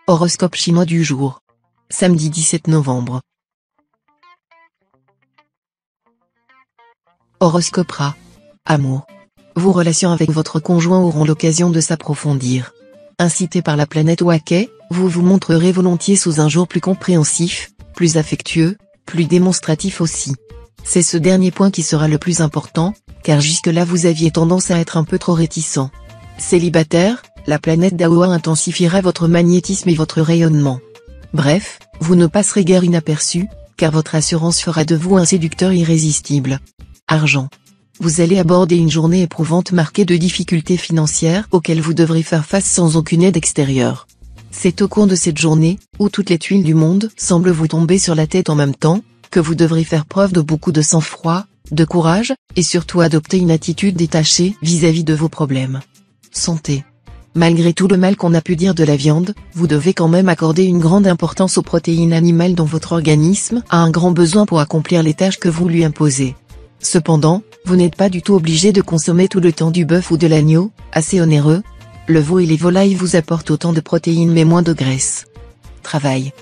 Horoscope chinois du jour. Samedi 17 novembre. Horoscope Ra. Amour. Vos relations avec votre conjoint auront l'occasion de s'approfondir. Incité par la planète Wakai, vous vous montrerez volontiers sous un jour plus compréhensif, plus affectueux, plus démonstratif aussi. C'est ce dernier point qui sera le plus important, car jusque-là vous aviez tendance à être un peu trop réticent. Célibataire, la planète Daoua intensifiera votre magnétisme et votre rayonnement. Bref, vous ne passerez guère inaperçu, car votre assurance fera de vous un séducteur irrésistible. Argent. Vous allez aborder une journée éprouvante marquée de difficultés financières auxquelles vous devrez faire face sans aucune aide extérieure. C'est au cours de cette journée, où toutes les tuiles du monde semblent vous tomber sur la tête en même temps, que vous devrez faire preuve de beaucoup de sang-froid, de courage, et surtout adopter une attitude détachée vis-à-vis de vos problèmes. Santé. Malgré tout le mal qu'on a pu dire de la viande, vous devez quand même accorder une grande importance aux protéines animales dont votre organisme a un grand besoin pour accomplir les tâches que vous lui imposez. Cependant, vous n'êtes pas du tout obligé de consommer tout le temps du bœuf ou de l'agneau, assez onéreux. Le veau et les volailles vous apportent autant de protéines mais moins de graisse. Travail.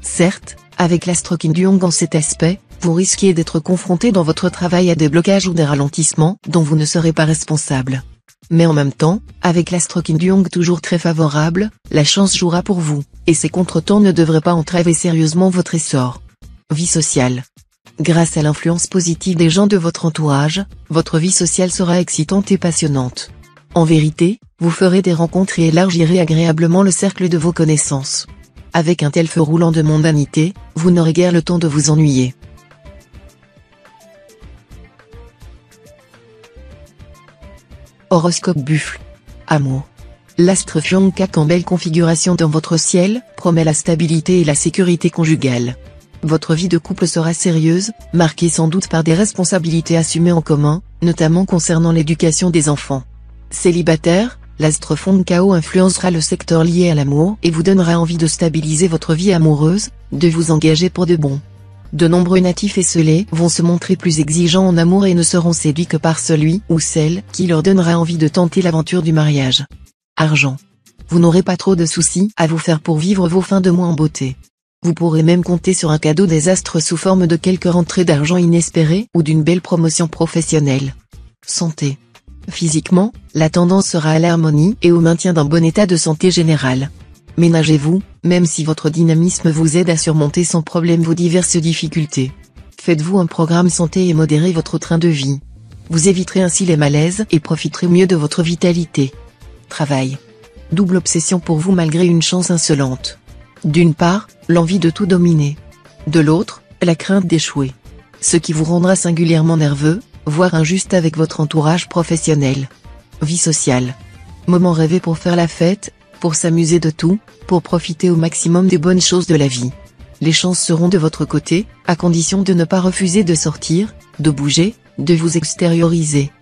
Certes, avec l'astrokinduong en cet aspect, vous risquez d'être confronté dans votre travail à des blocages ou des ralentissements dont vous ne serez pas responsable. Mais en même temps, avec l'astrokinduong toujours très favorable, la chance jouera pour vous, et ces contretemps ne devraient pas entraver sérieusement votre essor. Vie sociale. Grâce à l'influence positive des gens de votre entourage, votre vie sociale sera excitante et passionnante. En vérité, vous ferez des rencontres et élargirez agréablement le cercle de vos connaissances. Avec un tel feu roulant de mondanité, vous n'aurez guère le temps de vous ennuyer. Horoscope Buffle. Amour. L'astre Fiongkak en belle configuration dans votre ciel, promet la stabilité et la sécurité conjugale. Votre vie de couple sera sérieuse, marquée sans doute par des responsabilités assumées en commun, notamment concernant l'éducation des enfants. Célibataire, l'astre Fonkao influencera le secteur lié à l'amour et vous donnera envie de stabiliser votre vie amoureuse, de vous engager pour de bon. De nombreux natifs esselés vont se montrer plus exigeants en amour et ne seront séduits que par celui ou celle qui leur donnera envie de tenter l'aventure du mariage. Argent. Vous n'aurez pas trop de soucis à vous faire pour vivre vos fins de mois en beauté. Vous pourrez même compter sur un cadeau des astres sous forme de quelques rentrées d'argent inespérées ou d'une belle promotion professionnelle. Santé. Physiquement, la tendance sera à l'harmonie et au maintien d'un bon état de santé général. Ménagez-vous, même si votre dynamisme vous aide à surmonter sans problème vos diverses difficultés. Faites-vous un programme santé et modérez votre train de vie. Vous éviterez ainsi les malaises et profiterez mieux de votre vitalité. Travail. Double obsession pour vous malgré une chance insolente. D'une part, l'envie de tout dominer. De l'autre, la crainte d'échouer. Ce qui vous rendra singulièrement nerveux, voire injuste avec votre entourage professionnel. Vie sociale. Moment rêvé pour faire la fête, pour s'amuser de tout, pour profiter au maximum des bonnes choses de la vie. Les chances seront de votre côté, à condition de ne pas refuser de sortir, de bouger, de vous extérioriser.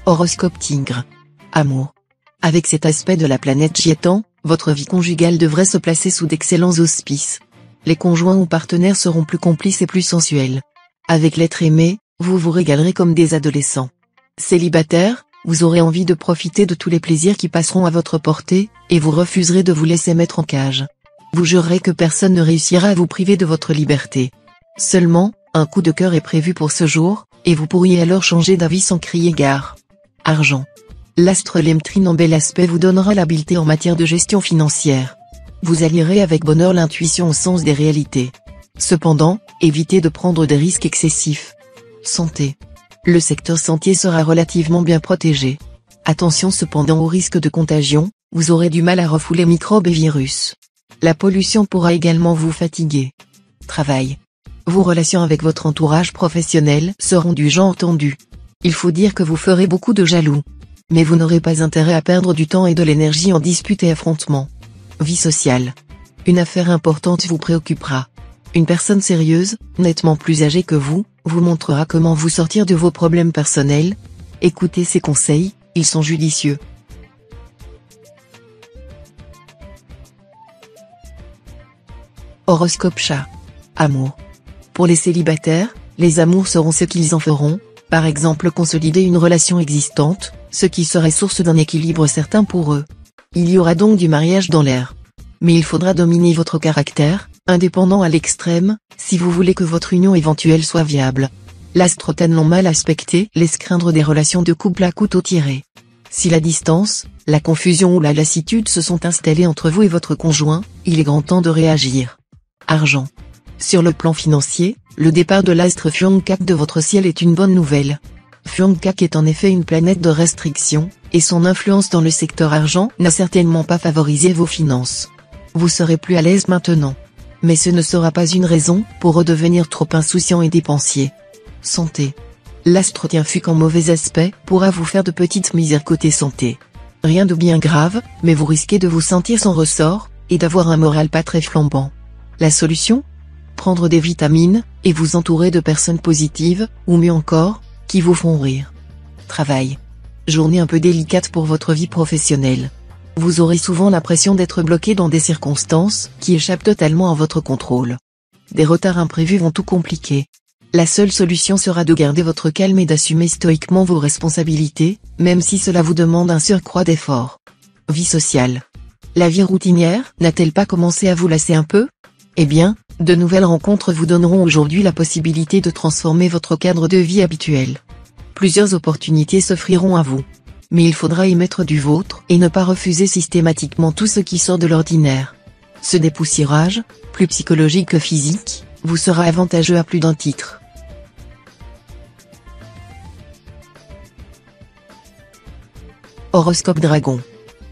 Horoscope Tigre. Amour. Avec cet aspect de la planète Jiétan, votre vie conjugale devrait se placer sous d'excellents auspices. Les conjoints ou partenaires seront plus complices et plus sensuels. Avec l'être aimé, vous vous régalerez comme des adolescents. Célibataire, vous aurez envie de profiter de tous les plaisirs qui passeront à votre portée, et vous refuserez de vous laisser mettre en cage. Vous jurerez que personne ne réussira à vous priver de votre liberté. Seulement, un coup de cœur est prévu pour ce jour, et vous pourriez alors changer d'avis sans crier gare. Argent. L'astre Lemtrine en bel aspect vous donnera l'habileté en matière de gestion financière. Vous allierez avec bonheur l'intuition au sens des réalités. Cependant, évitez de prendre des risques excessifs. Santé. Le secteur santé sera relativement bien protégé. Attention cependant au risque de contagion, vous aurez du mal à refouler microbes et virus. La pollution pourra également vous fatiguer. Travail. Vos relations avec votre entourage professionnel seront du genre tendu. Il faut dire que vous ferez beaucoup de jaloux. Mais vous n'aurez pas intérêt à perdre du temps et de l'énergie en disputes et affrontements. Vie sociale. Une affaire importante vous préoccupera. Une personne sérieuse, nettement plus âgée que vous montrera comment vous sortir de vos problèmes personnels. Écoutez ses conseils, ils sont judicieux. Horoscope Chat. Amour. Pour les célibataires, les amours seront ce qu'ils en feront, par exemple consolider une relation existante, ce qui serait source d'un équilibre certain pour eux. Il y aura donc du mariage dans l'air. Mais il faudra dominer votre caractère, indépendant à l'extrême, si vous voulez que votre union éventuelle soit viable. L'astre Tanlon mal aspecté laisse craindre des relations de couple à couteau tiré. Si la distance, la confusion ou la lassitude se sont installées entre vous et votre conjoint, il est grand temps de réagir. Argent. Sur le plan financier, le départ de l'astre Pyeongkak de votre ciel est une bonne nouvelle. Pyeongkak est en effet une planète de restriction, et son influence dans le secteur argent n'a certainement pas favorisé vos finances. Vous serez plus à l'aise maintenant. Mais ce ne sera pas une raison pour redevenir trop insouciant et dépensier. Santé. L'astre Tianfuk en mauvais aspect pourra vous faire de petites misères côté santé. Rien de bien grave, mais vous risquez de vous sentir sans ressort, et d'avoir un moral pas très flambant. La solution ? Prendre des vitamines, et vous entourer de personnes positives, ou mieux encore, qui vous font rire. Travail. Journée un peu délicate pour votre vie professionnelle. Vous aurez souvent l'impression d'être bloqué dans des circonstances qui échappent totalement à votre contrôle. Des retards imprévus vont tout compliquer. La seule solution sera de garder votre calme et d'assumer stoïquement vos responsabilités, même si cela vous demande un surcroît d'efforts. Vie sociale. La vie routinière n'a-t-elle pas commencé à vous lasser un peu ? Eh bien, de nouvelles rencontres vous donneront aujourd'hui la possibilité de transformer votre cadre de vie habituel. Plusieurs opportunités s'offriront à vous. Mais il faudra y mettre du vôtre et ne pas refuser systématiquement tout ce qui sort de l'ordinaire. Ce dépoussiérage, plus psychologique que physique, vous sera avantageux à plus d'un titre. Horoscope Dragon.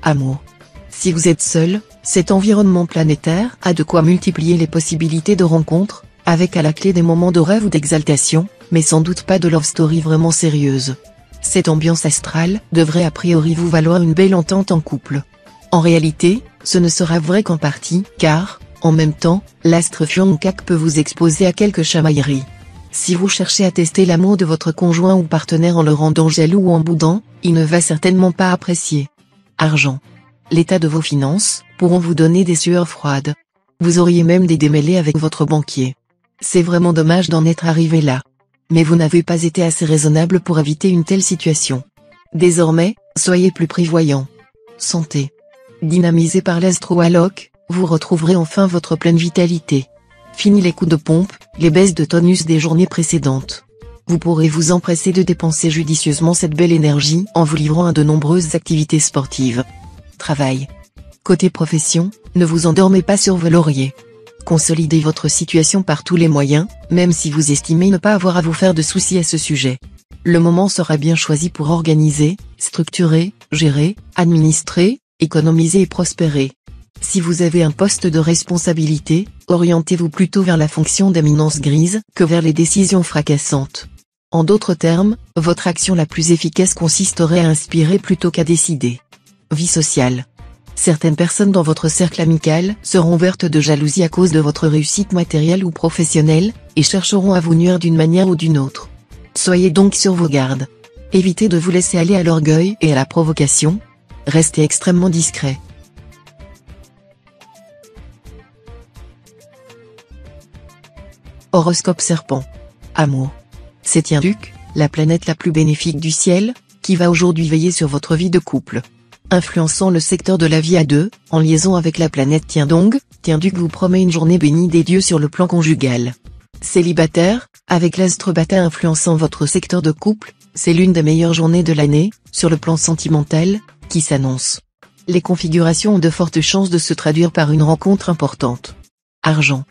Amour. Si vous êtes seul, cet environnement planétaire a de quoi multiplier les possibilités de rencontres, avec à la clé des moments de rêve ou d'exaltation, mais sans doute pas de love story vraiment sérieuse. Cette ambiance astrale devrait a priori vous valoir une belle entente en couple. En réalité, ce ne sera vrai qu'en partie, car, en même temps, l'astre Pyeongkak peut vous exposer à quelques chamailleries. Si vous cherchez à tester l'amour de votre conjoint ou partenaire en le rendant jaloux ou en boudant, il ne va certainement pas apprécier. Argent. L'état de vos finances pourront vous donner des sueurs froides. Vous auriez même des démêlés avec votre banquier. C'est vraiment dommage d'en être arrivé là. Mais vous n'avez pas été assez raisonnable pour éviter une telle situation. Désormais, soyez plus prévoyant. Santé. Dynamisé par l'astro-alloc, vous retrouverez enfin votre pleine vitalité. Fini les coups de pompe, les baisses de tonus des journées précédentes. Vous pourrez vous empresser de dépenser judicieusement cette belle énergie en vous livrant à de nombreuses activités sportives. Travail. Côté profession, ne vous endormez pas sur vos lauriers. Consolidez votre situation par tous les moyens, même si vous estimez ne pas avoir à vous faire de soucis à ce sujet. Le moment sera bien choisi pour organiser, structurer, gérer, administrer, économiser et prospérer. Si vous avez un poste de responsabilité, orientez-vous plutôt vers la fonction d'éminence grise que vers les décisions fracassantes. En d'autres termes, votre action la plus efficace consisterait à inspirer plutôt qu'à décider. Vie sociale. Certaines personnes dans votre cercle amical seront vertes de jalousie à cause de votre réussite matérielle ou professionnelle, et chercheront à vous nuire d'une manière ou d'une autre. Soyez donc sur vos gardes. Évitez de vous laisser aller à l'orgueil et à la provocation. Restez extrêmement discret. Horoscope Serpent. Amour. C'est Tianduc, la planète la plus bénéfique du ciel, qui va aujourd'hui veiller sur votre vie de couple. Influençant le secteur de la vie à deux, en liaison avec la planète Tiandong, Tianduc vous promet une journée bénie des dieux sur le plan conjugal. Célibataire, avec l'astre Bata influençant votre secteur de couple, c'est l'une des meilleures journées de l'année, sur le plan sentimental, qui s'annonce. Les configurations ont de fortes chances de se traduire par une rencontre importante. Argent.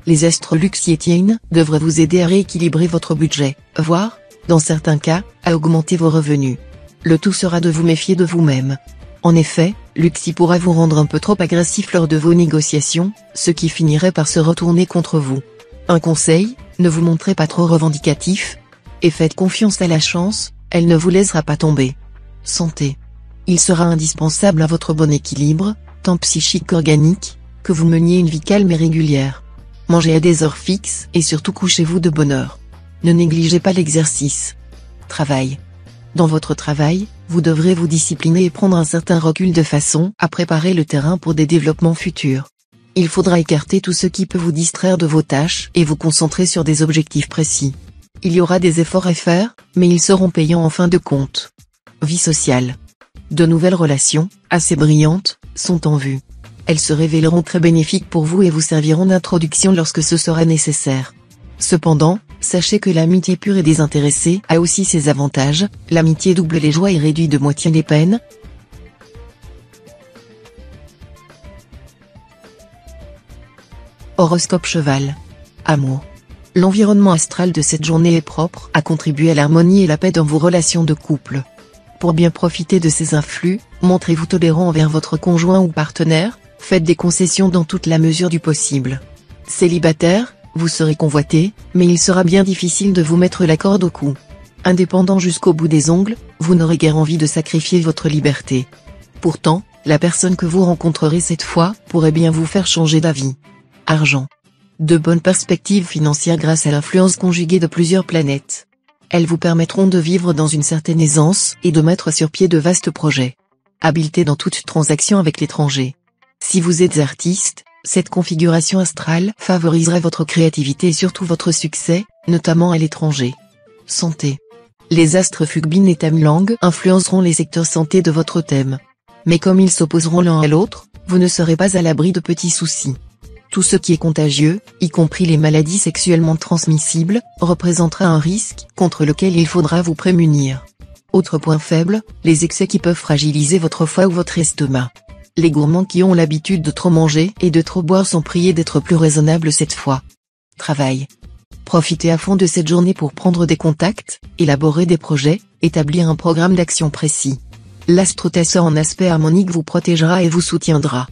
Les astres Luxiétiennes devraient vous aider à rééquilibrer votre budget, voire, dans certains cas, à augmenter vos revenus. Le tout sera de vous méfier de vous-même. En effet, Luxi pourra vous rendre un peu trop agressif lors de vos négociations, ce qui finirait par se retourner contre vous. Un conseil, ne vous montrez pas trop revendicatif, et faites confiance à la chance, elle ne vous laissera pas tomber. Santé. Il sera indispensable à votre bon équilibre, tant psychique qu'organique, que vous meniez une vie calme et régulière. Mangez à des heures fixes et surtout couchez-vous de bonne heure. Ne négligez pas l'exercice. Travail. Dans votre travail, vous devrez vous discipliner et prendre un certain recul de façon à préparer le terrain pour des développements futurs. Il faudra écarter tout ce qui peut vous distraire de vos tâches et vous concentrer sur des objectifs précis. Il y aura des efforts à faire, mais ils seront payants en fin de compte. Vie sociale. De nouvelles relations, assez brillantes, sont en vue. Elles se révéleront très bénéfiques pour vous et vous serviront d'introduction lorsque ce sera nécessaire. Cependant, sachez que l'amitié pure et désintéressée a aussi ses avantages, l'amitié double les joies et réduit de moitié les peines. Horoscope Cheval. Amour. L'environnement astral de cette journée est propre à contribuer à l'harmonie et la paix dans vos relations de couple. Pour bien profiter de ces influx, montrez-vous tolérant envers votre conjoint ou partenaire, faites des concessions dans toute la mesure du possible. Célibataire, vous serez convoité, mais il sera bien difficile de vous mettre la corde au cou. Indépendant jusqu'au bout des ongles, vous n'aurez guère envie de sacrifier votre liberté. Pourtant, la personne que vous rencontrerez cette fois pourrait bien vous faire changer d'avis. Argent. De bonnes perspectives financières grâce à l'influence conjuguée de plusieurs planètes. Elles vous permettront de vivre dans une certaine aisance et de mettre sur pied de vastes projets. Habileté dans toute transaction avec l'étranger. Si vous êtes artiste, cette configuration astrale favorisera votre créativité et surtout votre succès, notamment à l'étranger. Santé. Les astres Fugbin et Tamlang influenceront les secteurs santé de votre thème. Mais comme ils s'opposeront l'un à l'autre, vous ne serez pas à l'abri de petits soucis. Tout ce qui est contagieux, y compris les maladies sexuellement transmissibles, représentera un risque contre lequel il faudra vous prémunir. Autre point faible, les excès qui peuvent fragiliser votre foie ou votre estomac. Les gourmands qui ont l'habitude de trop manger et de trop boire sont priés d'être plus raisonnables cette fois. Travail. Profitez à fond de cette journée pour prendre des contacts, élaborer des projets, établir un programme d'action précis. L'astrotasseur en aspect harmonique vous protégera et vous soutiendra.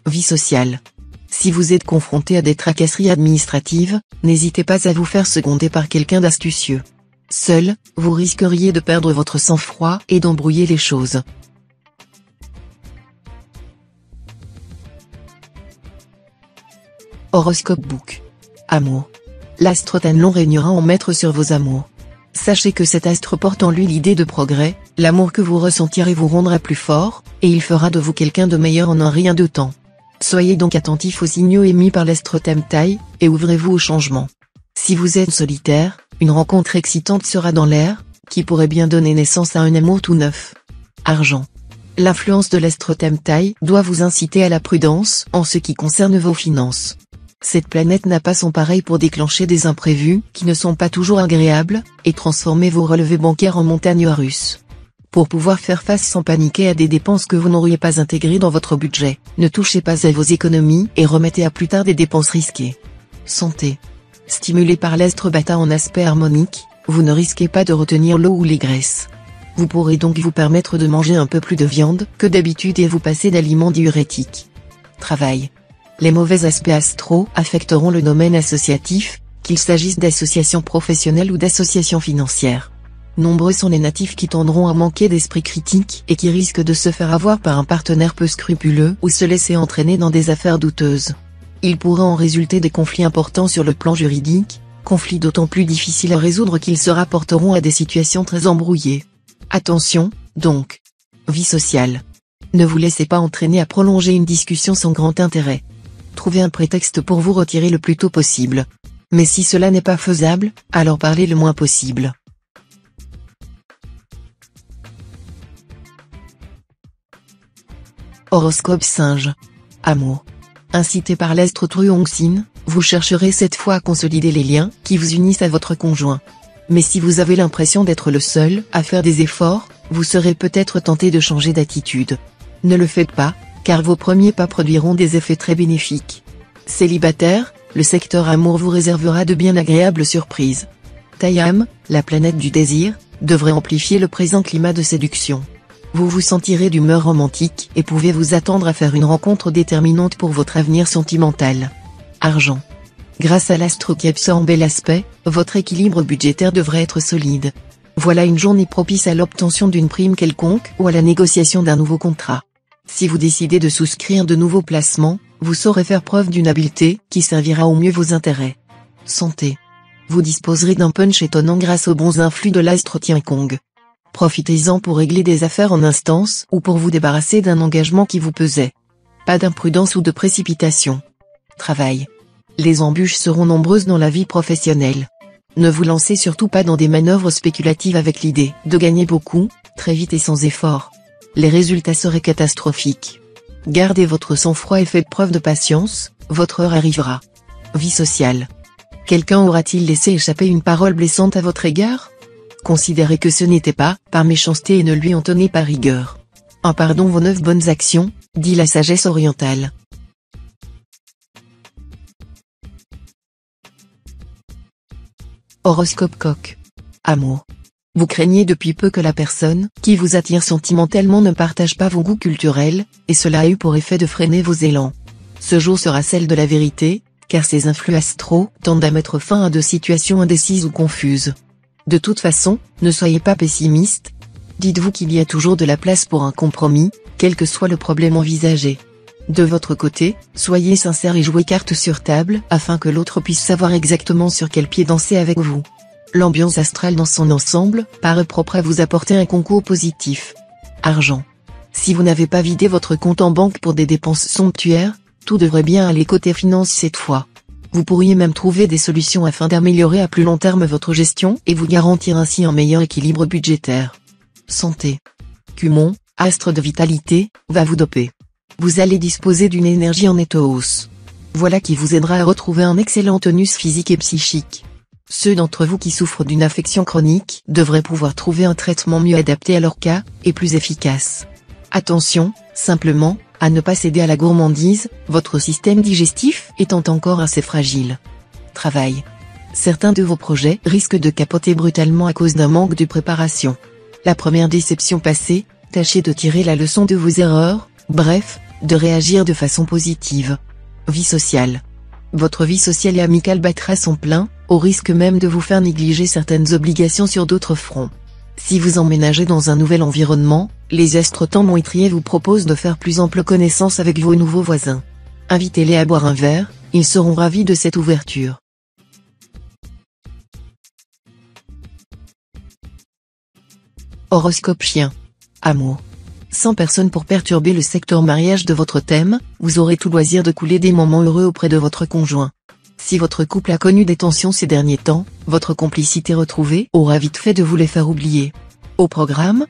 Vie sociale. Si vous êtes confronté à des tracasseries administratives, n'hésitez pas à vous faire seconder par quelqu'un d'astucieux. Seul, vous risqueriez de perdre votre sang-froid et d'embrouiller les choses. Horoscope Book. Amour. L'astre Tanlon régnera en maître sur vos amours. Sachez que cet astre porte en lui l'idée de progrès, l'amour que vous ressentirez vous rendra plus fort, et il fera de vous quelqu'un de meilleur en un rien de temps. Soyez donc attentif aux signaux émis par l'astre Tamtai, et ouvrez-vous au changement. Si vous êtes solitaire, une rencontre excitante sera dans l'air, qui pourrait bien donner naissance à un amour tout neuf. Argent. L'influence de l'astre Tamtai doit vous inciter à la prudence en ce qui concerne vos finances. Cette planète n'a pas son pareil pour déclencher des imprévus qui ne sont pas toujours agréables, et transformer vos relevés bancaires en montagnes russes. Pour pouvoir faire face sans paniquer à des dépenses que vous n'auriez pas intégrées dans votre budget, ne touchez pas à vos économies et remettez à plus tard des dépenses risquées. Santé. Stimulé par l'astre Bata en aspect harmonique, vous ne risquez pas de retenir l'eau ou les graisses. Vous pourrez donc vous permettre de manger un peu plus de viande que d'habitude et vous passer d'aliments diurétiques. Travail. Les mauvais aspects astro affecteront le domaine associatif, qu'il s'agisse d'associations professionnelles ou d'associations financières. Nombreux sont les natifs qui tendront à manquer d'esprit critique et qui risquent de se faire avoir par un partenaire peu scrupuleux ou se laisser entraîner dans des affaires douteuses. Il pourrait en résulter des conflits importants sur le plan juridique, conflits d'autant plus difficiles à résoudre qu'ils se rapporteront à des situations très embrouillées. Attention, donc. Vie sociale. Ne vous laissez pas entraîner à prolonger une discussion sans grand intérêt. Trouvez un prétexte pour vous retirer le plus tôt possible. Mais si cela n'est pas faisable, alors parlez le moins possible. Horoscope Singe. Amour. Incité par l'astre Truongsin, vous chercherez cette fois à consolider les liens qui vous unissent à votre conjoint. Mais si vous avez l'impression d'être le seul à faire des efforts, vous serez peut-être tenté de changer d'attitude. Ne le faites pas, car vos premiers pas produiront des effets très bénéfiques. Célibataire, le secteur amour vous réservera de bien agréables surprises. Tayam, la planète du désir, devrait amplifier le présent climat de séduction. Vous vous sentirez d'humeur romantique et pouvez vous attendre à faire une rencontre déterminante pour votre avenir sentimental. Argent. Grâce à l'astre qui absorbe bel aspect, votre équilibre budgétaire devrait être solide. Voilà une journée propice à l'obtention d'une prime quelconque ou à la négociation d'un nouveau contrat. Si vous décidez de souscrire de nouveaux placements, vous saurez faire preuve d'une habileté qui servira au mieux vos intérêts. Santé. Vous disposerez d'un punch étonnant grâce aux bons influx de l'astre Tiankong. Profitez-en pour régler des affaires en instance ou pour vous débarrasser d'un engagement qui vous pesait. Pas d'imprudence ou de précipitation. Travail. Les embûches seront nombreuses dans la vie professionnelle. Ne vous lancez surtout pas dans des manœuvres spéculatives avec l'idée de gagner beaucoup, très vite et sans effort. Les résultats seraient catastrophiques. Gardez votre sang-froid et faites preuve de patience, votre heure arrivera. Vie sociale. Quelqu'un aura-t-il laissé échapper une parole blessante à votre égard? Considérez que ce n'était pas par méchanceté et ne lui en tenez pas rigueur. Un pardon vaut 9 bonnes actions, dit la sagesse orientale. Horoscope Coq. Amour. Vous craignez depuis peu que la personne qui vous attire sentimentalement ne partage pas vos goûts culturels, et cela a eu pour effet de freiner vos élans. Ce jour sera celle de la vérité, car ces influx astraux tendent à mettre fin à de situations indécises ou confuses. De toute façon, ne soyez pas pessimiste. Dites-vous qu'il y a toujours de la place pour un compromis, quel que soit le problème envisagé. De votre côté, soyez sincère et jouez carte sur table afin que l'autre puisse savoir exactement sur quel pied danser avec vous. L'ambiance astrale dans son ensemble paraît propre à vous apporter un concours positif. Argent. Si vous n'avez pas vidé votre compte en banque pour des dépenses somptuaires, tout devrait bien aller côté finance cette fois. Vous pourriez même trouver des solutions afin d'améliorer à plus long terme votre gestion et vous garantir ainsi un meilleur équilibre budgétaire. Santé. Cumon, astre de vitalité, va vous doper. Vous allez disposer d'une énergie en nette hausse. Voilà qui vous aidera à retrouver un excellent tonus physique et psychique. Ceux d'entre vous qui souffrent d'une affection chronique devraient pouvoir trouver un traitement mieux adapté à leur cas, et plus efficace. Attention, simplement, à ne pas céder à la gourmandise, votre système digestif étant encore assez fragile. Travail. Certains de vos projets risquent de capoter brutalement à cause d'un manque de préparation. La première déception passée, tâchez de tirer la leçon de vos erreurs, bref, de réagir de façon positive. Vie sociale. Votre vie sociale et amicale battra son plein, au risque même de vous faire négliger certaines obligations sur d'autres fronts. Si vous emménagez dans un nouvel environnement, les astres temps-moitriers vous proposent de faire plus ample connaissance avec vos nouveaux voisins. Invitez-les à boire un verre, ils seront ravis de cette ouverture. Horoscope chien. Amour. Sans personne pour perturber le secteur mariage de votre thème, vous aurez tout loisir de couler des moments heureux auprès de votre conjoint. Si votre couple a connu des tensions ces derniers temps, votre complicité retrouvée aura vite fait de vous les faire oublier. Au programme,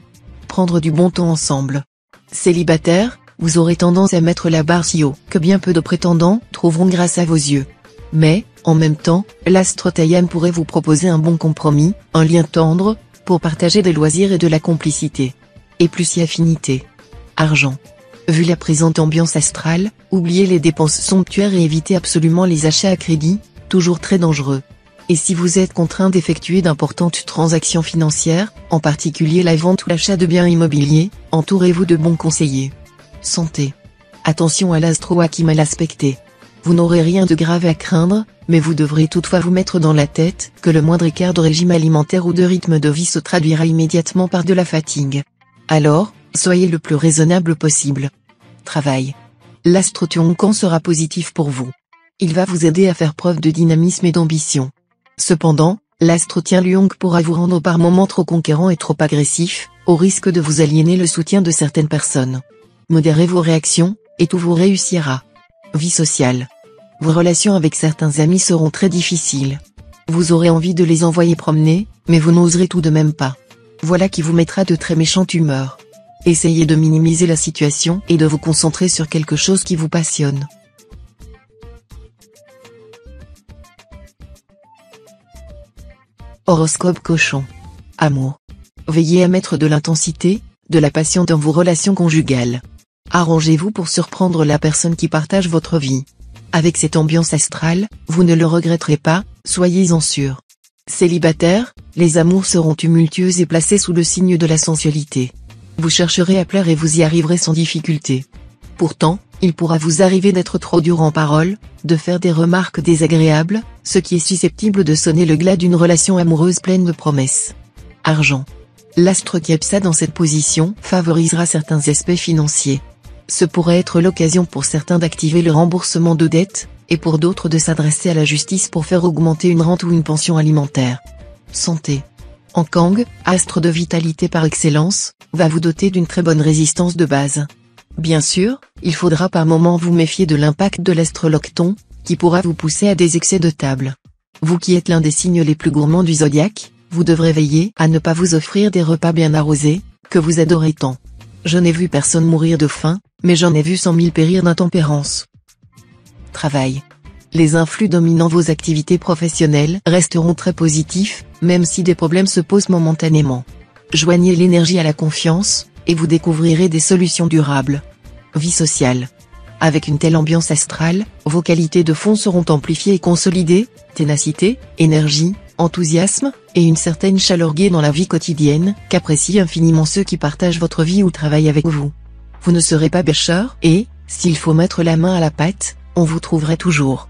prendre du bon temps ensemble. Célibataire, vous aurez tendance à mettre la barre si haut que bien peu de prétendants trouveront grâce à vos yeux. Mais, en même temps, l'astre Taïan pourrait vous proposer un bon compromis, un lien tendre, pour partager des loisirs et de la complicité. Et plus si affinité. Argent. Vu la présente ambiance astrale, oubliez les dépenses somptuaires et évitez absolument les achats à crédit, toujours très dangereux. Et si vous êtes contraint d'effectuer d'importantes transactions financières, en particulier la vente ou l'achat de biens immobiliers, entourez-vous de bons conseillers. Santé. Attention à l'astro qui mal aspecté. Vous n'aurez rien de grave à craindre, mais vous devrez toutefois vous mettre dans la tête que le moindre écart de régime alimentaire ou de rythme de vie se traduira immédiatement par de la fatigue. Alors, soyez le plus raisonnable possible. Travail. L'astre Tionkan sera positif pour vous. Il va vous aider à faire preuve de dynamisme et d'ambition. Cependant, l'astre Tianluong pourra vous rendre par moments trop conquérant et trop agressif, au risque de vous aliéner le soutien de certaines personnes. Modérez vos réactions, et tout vous réussira. Vie sociale. Vos relations avec certains amis seront très difficiles. Vous aurez envie de les envoyer promener, mais vous n'oserez tout de même pas. Voilà qui vous mettra de très méchante humeur. Essayez de minimiser la situation et de vous concentrer sur quelque chose qui vous passionne. Horoscope cochon. Amour. Veillez à mettre de l'intensité, de la passion dans vos relations conjugales. Arrangez-vous pour surprendre la personne qui partage votre vie. Avec cette ambiance astrale, vous ne le regretterez pas, soyez-en sûr. Célibataire, les amours seront tumultueux et placés sous le signe de la sensualité. Vous chercherez à plaire et vous y arriverez sans difficulté. Pourtant, il pourra vous arriver d'être trop dur en parole, de faire des remarques désagréables, ce qui est susceptible de sonner le glas d'une relation amoureuse pleine de promesses. Argent. L'astre Kepsa dans cette position favorisera certains aspects financiers. Ce pourrait être l'occasion pour certains d'activer le remboursement de dettes, et pour d'autres de s'adresser à la justice pour faire augmenter une rente ou une pension alimentaire. Santé. Ankang, astre de vitalité par excellence, va vous doter d'une très bonne résistance de base. Bien sûr, il faudra par moments vous méfier de l'impact de l'astre Locton, qui pourra vous pousser à des excès de table. Vous qui êtes l'un des signes les plus gourmands du zodiaque, vous devrez veiller à ne pas vous offrir des repas bien arrosés, que vous adorez tant. Je n'ai vu personne mourir de faim, mais j'en ai vu 100 000 périr d'intempérance. Travail. Les influx dominant vos activités professionnelles resteront très positifs, même si des problèmes se posent momentanément. Joignez l'énergie à la confiance, et vous découvrirez des solutions durables. Vie sociale. Avec une telle ambiance astrale, vos qualités de fond seront amplifiées et consolidées, ténacité, énergie, enthousiasme, et une certaine chaleur gaie dans la vie quotidienne, qu'apprécient infiniment ceux qui partagent votre vie ou travaillent avec vous. Vous ne serez pas bêcheur, et, s'il faut mettre la main à la pâte, on vous trouverait toujours.